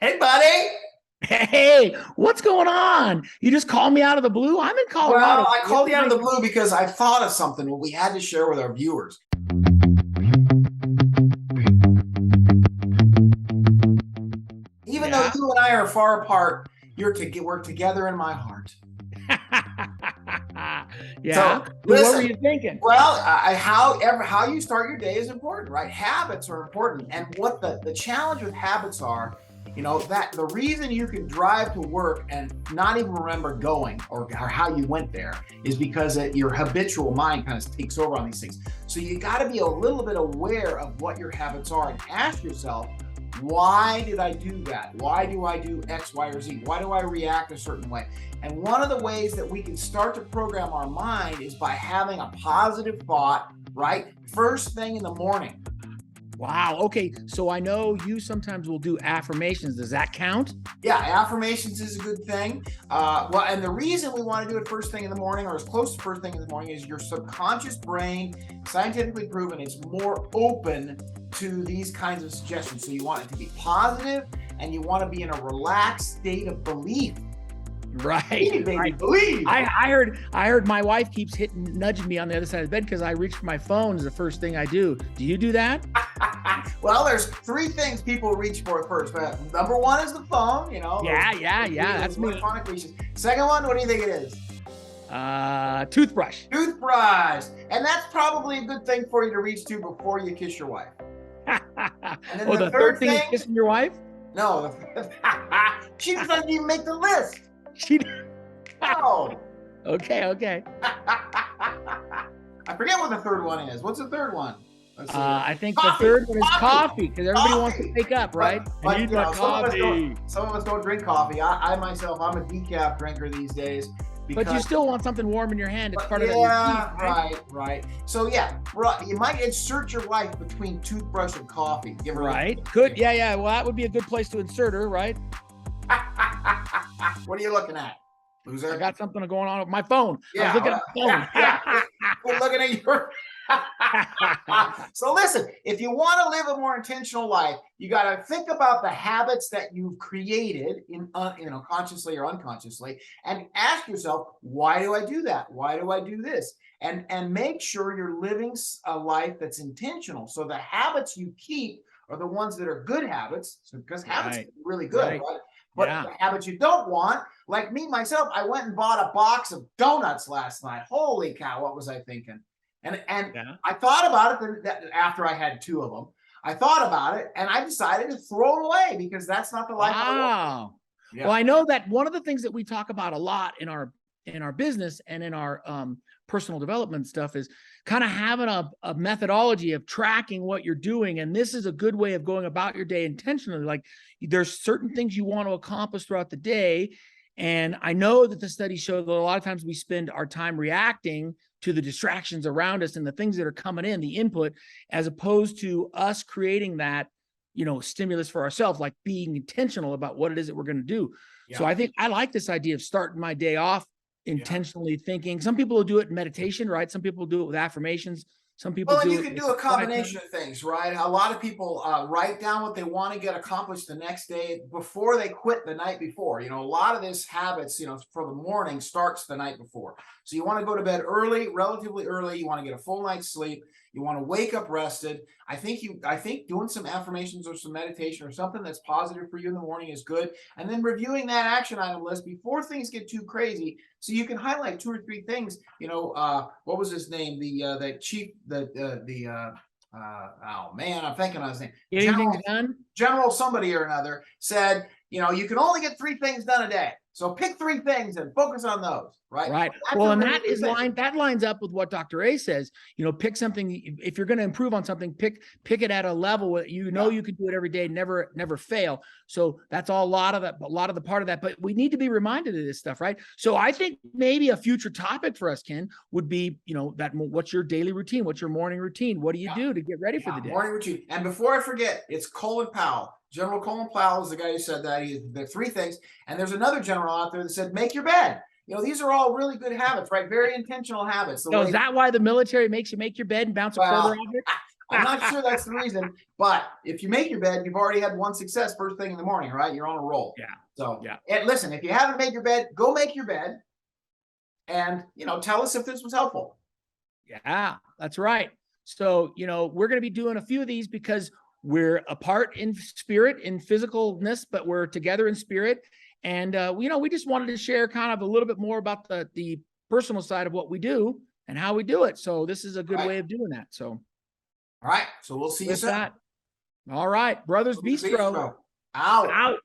Hey, buddy. Hey, what's going on? You just called me out of the blue. I'm in Well, Colorado. I called you out of the blue because I thought of something we had to share with our viewers. Even though Yeah. you and I are far apart, we're together in my heart. Yeah. So So what were listen, you thinking? well, how you start your day is important, right? Habits are important, and what the challenge with habits are, that the reason you can drive to work and not even remember going or how you went there is because your habitual mind kind of takes over on these things. So you got to be a little bit aware of what your habits are and ask yourself, why did I do that? Why do I do X, Y, or Z? Why do I react a certain way? And one of the ways that we can start to program our mind is by having a positive thought, right? First thing in the morning. Wow. Okay. So I know you sometimes will do affirmations. Does that count? Yeah, affirmations is a good thing. Well, and the reason we want to do it first thing in the morning or as close to first thing in the morning is your subconscious brain, scientifically proven, it's more open to these kinds of suggestions. So you want it to be positive and you want to be in a relaxed state of belief. Right. Baby, believe. I heard my wife keeps nudging me on the other side of the bed because I reach for my phone is the first thing I do. Do you do that? Well, there's three things people reach for first. Number one is the phone, Yeah. That's me. Electronic reaches. Second one, what do you think it is? Toothbrush. Toothbrush. And that's probably a good thing for you to reach to before you kiss your wife. And then the third thing is kissing your wife? No. She doesn't even make the list. She No. Okay. I forget what the third one is. What's the third one? I think coffee. The third one is coffee because everybody wants to wake up, right? But, and coffee. Some of us don't drink coffee. I myself, I'm a decaf drinker these days. But you still want something warm in your hand. It's part of that. Yeah, right. So you might insert your wife between toothbrush and coffee. Give her right. Good. Yeah. Well, that would be a good place to insert her, right? What are you looking at, loser? I got something going on with my phone. Yeah, I was looking at the phone. Yeah. We're looking at your. So listen, if you want to live a more intentional life, you got to think about the habits that you've created in consciously or unconsciously, and ask yourself, why do I do that? Why do I do this? And make sure you're living a life that's intentional. So the habits you keep are the ones that are good habits, because habits are really good, right? But the habits you don't want, like me, myself, I went and bought a box of donuts last night. Holy cow, what was I thinking? And I thought about it after I had two of them. I thought about it and I decided to throw it away because that's not the life I want. Yeah. Well, I know that one of the things that we talk about a lot in our business and in our personal development stuff is kind of having a methodology of tracking what you're doing. And this is a good way of going about your day intentionally. Like there's certain things you want to accomplish throughout the day. And I know that the studies show that a lot of times we spend our time reacting to the distractions around us and the things that are coming in, the input, as opposed to us creating that, stimulus for ourselves, like being intentional about what it is that we're going to do. Yeah. So I think I like this idea of starting my day off intentionally thinking. Some people will do it in meditation, right? Some people do it with affirmations. Some people you can do a combination of things, right? A lot of people write down what they want to get accomplished the next day before they quit the night before. A lot of this habits, for the morning starts the night before. So you want to go to bed early, relatively early. You want to get a full night's sleep. You want to wake up rested. I think doing some affirmations or some meditation or something that's positive for you in the morning is good. And then reviewing that action item list before things get too crazy. So you can highlight two or three things. What was his name? The chief, oh man, I'm thinking of his name. General somebody or another said, you can only get 3 things done a day. So pick 3 things and focus on those, right? Right. Well, and that lines up with what Dr. A says. Pick something. If you're going to improve on something, pick it at a level where you can do it every day, never fail. So that's a lot of the part of that. But we need to be reminded of this stuff, right? So I think maybe a future topic for us, Ken, would be, what's your daily routine? What's your morning routine? What do you do to get ready for the day? Morning routine. And before I forget, it's Colin Powell. General Colin Powell is the guy who said that. There are 3 things. And there's another general out there that said, make your bed. These are all really good habits, right? Very intentional habits. Is that why the military makes you make your bed and bounce a quarter off it? I'm not sure that's the reason, but if you make your bed, you've already had one success first thing in the morning, right? You're on a roll. Yeah. So, Yeah. and listen, if you haven't made your bed, go make your bed, and tell us if this was helpful. Yeah, that's right. So, we're going to be doing a few of these because we're apart in spirit, in physicalness, but we're together in spirit. And, we just wanted to share kind of a little bit more about the personal side of what we do and how we do it. So this is a good way of doing that. So, all right. So we'll see you with soon. that. All right. Brothers Bistro. Out.